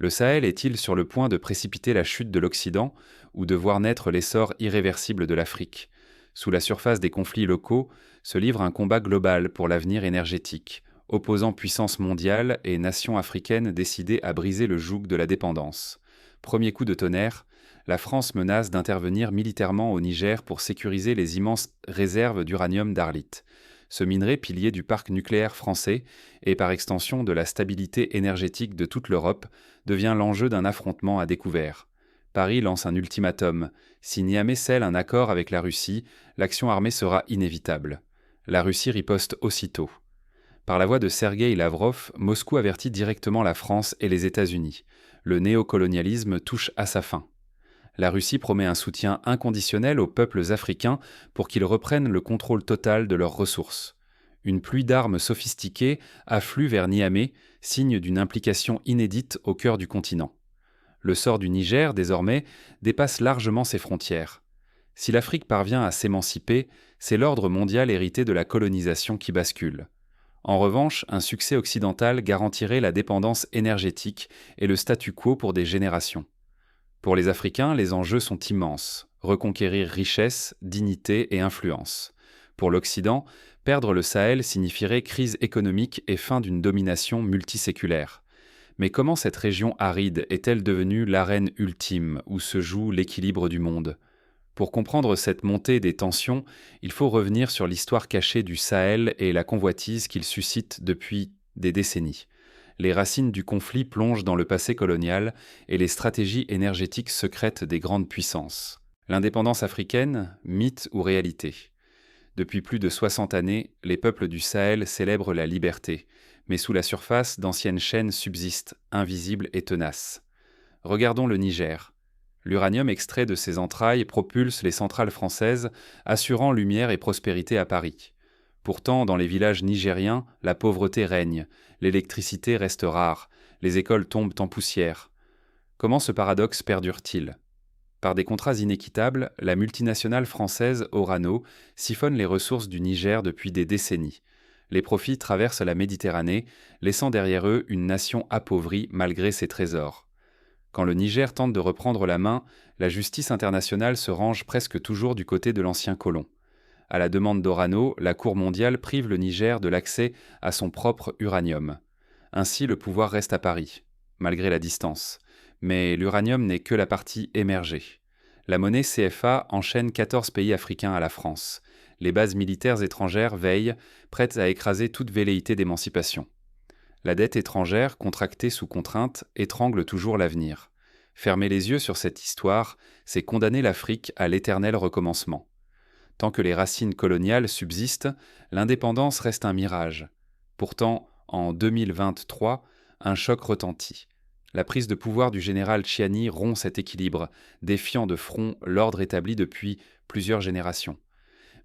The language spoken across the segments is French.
Le Sahel est-il sur le point de précipiter la chute de l'Occident ou de voir naître l'essor irréversible de l'Afrique? Sous la surface des conflits locaux se livre un combat global pour l'avenir énergétique, opposant puissances mondiales et nations africaines décidées à briser le joug de la dépendance. Premier coup de tonnerre, la France menace d'intervenir militairement au Niger pour sécuriser les immenses réserves d'uranium d'Arlit. Ce minerai, pilier du parc nucléaire français et par extension de la stabilité énergétique de toute l'Europe, devient l'enjeu d'un affrontement à découvert. Paris lance un ultimatum. Si Niamey scelle un accord avec la Russie, l'action armée sera inévitable. La Russie riposte aussitôt. Par la voix de Sergueï Lavrov, Moscou avertit directement la France et les États-Unis. Le néocolonialisme touche à sa fin. La Russie promet un soutien inconditionnel aux peuples africains pour qu'ils reprennent le contrôle total de leurs ressources. Une pluie d'armes sophistiquées afflue vers Niamey, signe d'une implication inédite au cœur du continent. Le sort du Niger, désormais, dépasse largement ses frontières. Si l'Afrique parvient à s'émanciper, c'est l'ordre mondial hérité de la colonisation qui bascule. En revanche, un succès occidental garantirait la dépendance énergétique et le statu quo pour des générations. Pour les Africains, les enjeux sont immenses. Reconquérir richesse, dignité et influence. Pour l'Occident, perdre le Sahel signifierait crise économique et fin d'une domination multiséculaire. Mais comment cette région aride est-elle devenue l'arène ultime où se joue l'équilibre du monde? Pour comprendre cette montée des tensions, il faut revenir sur l'histoire cachée du Sahel et la convoitise qu'il suscite depuis des décennies. Les racines du conflit plongent dans le passé colonial et les stratégies énergétiques secrètes des grandes puissances. L'indépendance africaine, mythe ou réalité? Depuis plus de 60 années, les peuples du Sahel célèbrent la liberté, mais sous la surface, d'anciennes chaînes subsistent, invisibles et tenaces. Regardons le Niger. L'uranium extrait de ses entrailles propulse les centrales françaises, assurant lumière et prospérité à Paris. Pourtant, dans les villages nigériens, la pauvreté règne, l'électricité reste rare, les écoles tombent en poussière. Comment ce paradoxe perdure-t-il? Par des contrats inéquitables, la multinationale française Orano siphonne les ressources du Niger depuis des décennies. Les profits traversent la Méditerranée, laissant derrière eux une nation appauvrie malgré ses trésors. Quand le Niger tente de reprendre la main, la justice internationale se range presque toujours du côté de l'ancien colon. À la demande d'Orano, la Cour mondiale prive le Niger de l'accès à son propre uranium. Ainsi, le pouvoir reste à Paris, malgré la distance. Mais l'uranium n'est que la partie émergée. La monnaie CFA enchaîne 14 pays africains à la France. Les bases militaires étrangères veillent, prêtes à écraser toute velléité d'émancipation. La dette étrangère, contractée sous contrainte, étrangle toujours l'avenir. Fermer les yeux sur cette histoire, c'est condamner l'Afrique à l'éternel recommencement. Tant que les racines coloniales subsistent, l'indépendance reste un mirage. Pourtant, en 2023, un choc retentit. La prise de pouvoir du général Tchiani rompt cet équilibre, défiant de front l'ordre établi depuis plusieurs générations.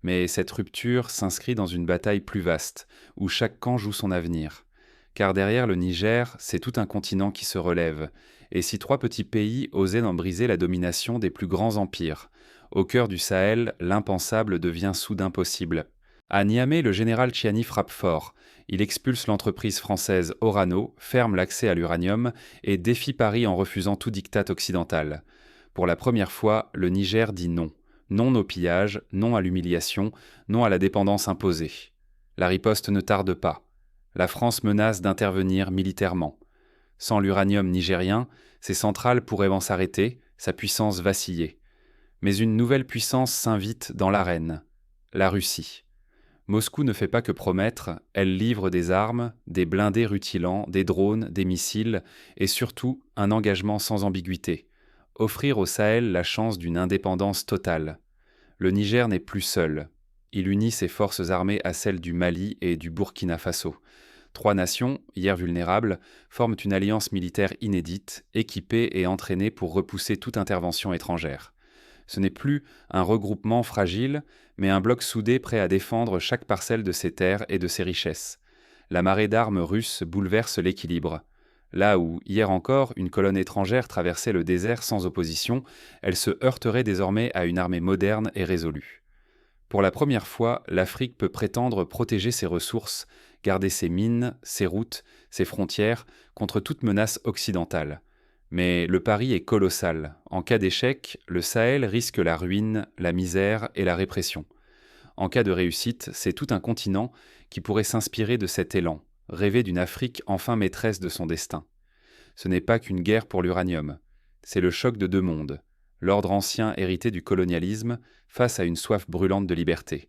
Mais cette rupture s'inscrit dans une bataille plus vaste, où chaque camp joue son avenir. Car derrière le Niger, c'est tout un continent qui se relève, et si 3 petits pays osaient en briser la domination des plus grands empires, au cœur du Sahel, l'impensable devient soudain possible. À Niamey, le général Tchiani frappe fort. Il expulse l'entreprise française Orano, ferme l'accès à l'uranium et défie Paris en refusant tout diktat occidental. Pour la première fois, le Niger dit non. Non au pillage, non à l'humiliation, non à la dépendance imposée. La riposte ne tarde pas. La France menace d'intervenir militairement. Sans l'uranium nigérien, ses centrales pourraient s'arrêter, sa puissance vaciller. Mais une nouvelle puissance s'invite dans l'arène, la Russie. Moscou ne fait pas que promettre, elle livre des armes, des blindés rutilants, des drones, des missiles, et surtout un engagement sans ambiguïté. Offrir au Sahel la chance d'une indépendance totale. Le Niger n'est plus seul. Il unit ses forces armées à celles du Mali et du Burkina Faso. 3 nations, hier vulnérables, forment une alliance militaire inédite, équipée et entraînée pour repousser toute intervention étrangère. Ce n'est plus un regroupement fragile, mais un bloc soudé prêt à défendre chaque parcelle de ses terres et de ses richesses. La marée d'armes russes bouleverse l'équilibre. Là où, hier encore, une colonne étrangère traversait le désert sans opposition, elle se heurterait désormais à une armée moderne et résolue. Pour la première fois, l'Afrique peut prétendre protéger ses ressources, garder ses mines, ses routes, ses frontières contre toute menace occidentale. Mais le pari est colossal. En cas d'échec, le Sahel risque la ruine, la misère et la répression. En cas de réussite, c'est tout un continent qui pourrait s'inspirer de cet élan, rêver d'une Afrique enfin maîtresse de son destin. Ce n'est pas qu'une guerre pour l'uranium, c'est le choc de deux mondes, l'ordre ancien hérité du colonialisme face à une soif brûlante de liberté.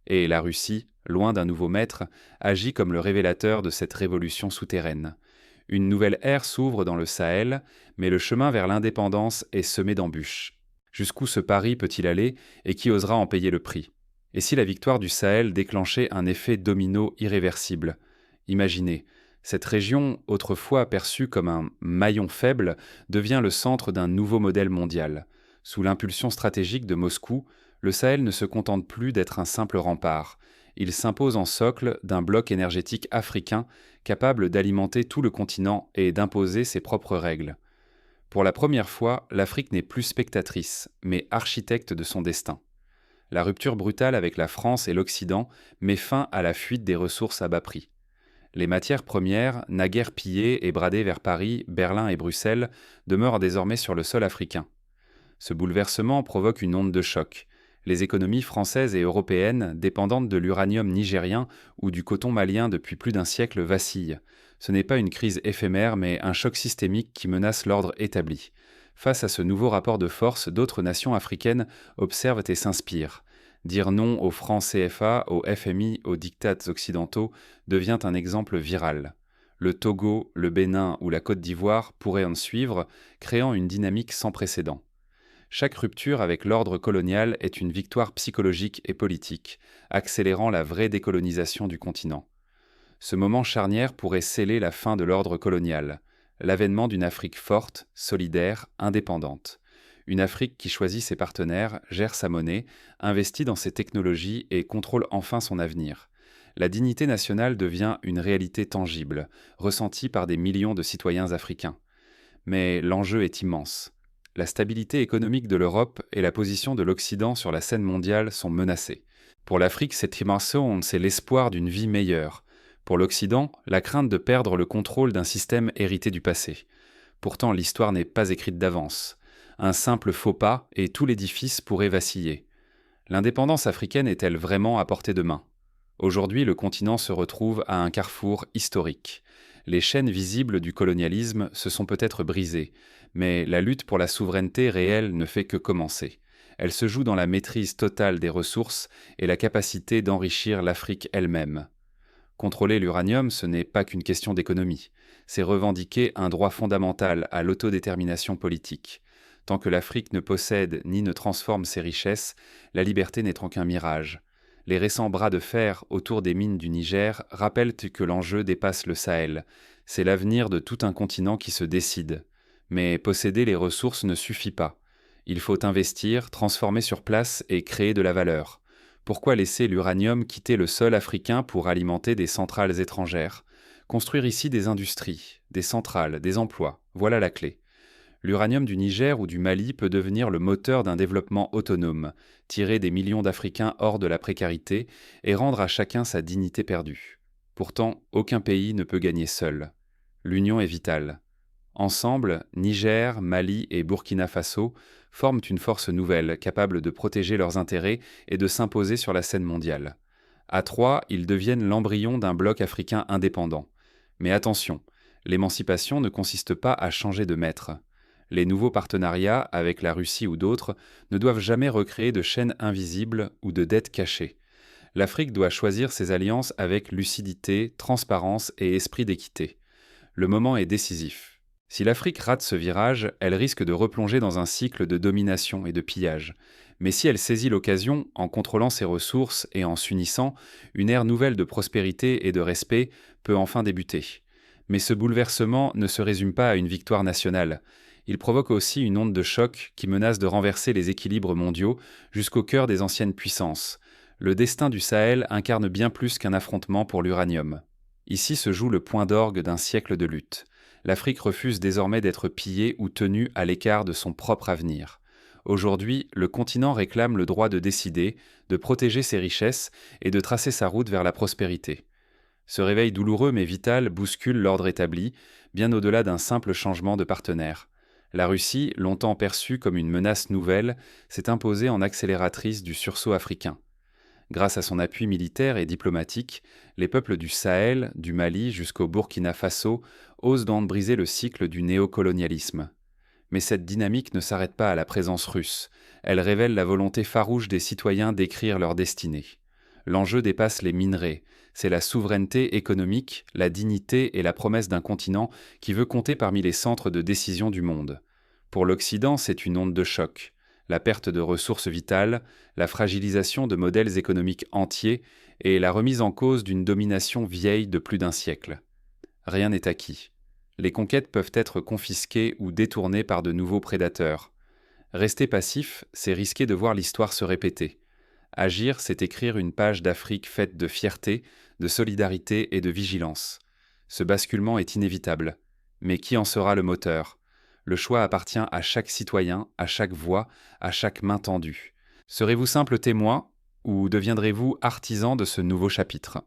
Et la Russie, loin d'un nouveau maître, agit comme le révélateur de cette révolution souterraine. Une nouvelle ère s'ouvre dans le Sahel, mais le chemin vers l'indépendance est semé d'embûches. Jusqu'où ce pari peut-il aller et qui osera en payer le prix? Et si la victoire du Sahel déclenchait un effet domino irréversible? Imaginez, cette région, autrefois perçue comme un maillon faible, devient le centre d'un nouveau modèle mondial. Sous l'impulsion stratégique de Moscou, le Sahel ne se contente plus d'être un simple rempart. Il s'impose en socle d'un bloc énergétique africain capable d'alimenter tout le continent et d'imposer ses propres règles. Pour la première fois, l'Afrique n'est plus spectatrice, mais architecte de son destin. La rupture brutale avec la France et l'Occident met fin à la fuite des ressources à bas prix. Les matières premières, naguère pillées et bradées vers Paris, Berlin et Bruxelles, demeurent désormais sur le sol africain. Ce bouleversement provoque une onde de choc. Les économies françaises et européennes, dépendantes de l'uranium nigérien ou du coton malien depuis plus d'un siècle, vacillent. Ce n'est pas une crise éphémère, mais un choc systémique qui menace l'ordre établi. Face à ce nouveau rapport de force, d'autres nations africaines observent et s'inspirent. Dire non au franc CFA, au FMI, aux diktats occidentaux devient un exemple viral. Le Togo, le Bénin ou la Côte d'Ivoire pourraient en suivre, créant une dynamique sans précédent. Chaque rupture avec l'ordre colonial est une victoire psychologique et politique, accélérant la vraie décolonisation du continent. Ce moment charnière pourrait sceller la fin de l'ordre colonial, l'avènement d'une Afrique forte, solidaire, indépendante. Une Afrique qui choisit ses partenaires, gère sa monnaie, investit dans ses technologies et contrôle enfin son avenir. La dignité nationale devient une réalité tangible, ressentie par des millions de citoyens africains. Mais l'enjeu est immense. La stabilité économique de l'Europe et la position de l'Occident sur la scène mondiale sont menacées. Pour l'Afrique, cette immersion, c'est l'espoir d'une vie meilleure. Pour l'Occident, la crainte de perdre le contrôle d'un système hérité du passé. Pourtant, l'histoire n'est pas écrite d'avance. Un simple faux pas et tout l'édifice pourrait vaciller. L'indépendance africaine est-elle vraiment à portée de main? Aujourd'hui, le continent se retrouve à un carrefour historique. Les chaînes visibles du colonialisme se sont peut-être brisées, mais la lutte pour la souveraineté réelle ne fait que commencer. Elle se joue dans la maîtrise totale des ressources et la capacité d'enrichir l'Afrique elle-même. Contrôler l'uranium, ce n'est pas qu'une question d'économie. C'est revendiquer un droit fondamental à l'autodétermination politique. Tant que l'Afrique ne possède ni ne transforme ses richesses, la liberté n'est qu'un mirage. Les récents bras de fer autour des mines du Niger rappellent que l'enjeu dépasse le Sahel. C'est l'avenir de tout un continent qui se décide. Mais posséder les ressources ne suffit pas. Il faut investir, transformer sur place et créer de la valeur. Pourquoi laisser l'uranium quitter le sol africain pour alimenter des centrales étrangères? Construire ici des industries, des centrales, des emplois, voilà la clé. L'uranium du Niger ou du Mali peut devenir le moteur d'un développement autonome, tirer des millions d'Africains hors de la précarité et rendre à chacun sa dignité perdue. Pourtant, aucun pays ne peut gagner seul. L'union est vitale. Ensemble, Niger, Mali et Burkina Faso forment une force nouvelle capable de protéger leurs intérêts et de s'imposer sur la scène mondiale. À trois, ils deviennent l'embryon d'un bloc africain indépendant. Mais attention, l'émancipation ne consiste pas à changer de maître. Les nouveaux partenariats, avec la Russie ou d'autres, ne doivent jamais recréer de chaînes invisibles ou de dettes cachées. L'Afrique doit choisir ses alliances avec lucidité, transparence et esprit d'équité. Le moment est décisif. Si l'Afrique rate ce virage, elle risque de replonger dans un cycle de domination et de pillage. Mais si elle saisit l'occasion, en contrôlant ses ressources et en s'unissant, une ère nouvelle de prospérité et de respect peut enfin débuter. Mais ce bouleversement ne se résume pas à une victoire nationale. Il provoque aussi une onde de choc qui menace de renverser les équilibres mondiaux jusqu'au cœur des anciennes puissances. Le destin du Sahel incarne bien plus qu'un affrontement pour l'uranium. Ici se joue le point d'orgue d'un siècle de lutte. L'Afrique refuse désormais d'être pillée ou tenue à l'écart de son propre avenir. Aujourd'hui, le continent réclame le droit de décider, de protéger ses richesses et de tracer sa route vers la prospérité. Ce réveil douloureux mais vital bouscule l'ordre établi, bien au-delà d'un simple changement de partenaire. La Russie, longtemps perçue comme une menace nouvelle, s'est imposée en accélératrice du sursaut africain. Grâce à son appui militaire et diplomatique, les peuples du Sahel, du Mali jusqu'au Burkina Faso osent donc briser le cycle du néocolonialisme. Mais cette dynamique ne s'arrête pas à la présence russe. Elle révèle la volonté farouche des citoyens d'écrire leur destinée. L'enjeu dépasse les minerais. C'est la souveraineté économique, la dignité et la promesse d'un continent qui veut compter parmi les centres de décision du monde. Pour l'Occident, c'est une onde de choc. La perte de ressources vitales, la fragilisation de modèles économiques entiers et la remise en cause d'une domination vieille de plus d'un siècle. Rien n'est acquis. Les conquêtes peuvent être confisquées ou détournées par de nouveaux prédateurs. Rester passif, c'est risquer de voir l'histoire se répéter. Agir, c'est écrire une page d'Afrique faite de fierté, de solidarité et de vigilance. Ce basculement est inévitable. Mais qui en sera le moteur ? Le choix appartient à chaque citoyen, à chaque voix, à chaque main tendue. Serez-vous simple témoin ou deviendrez-vous artisan de ce nouveau chapitre ?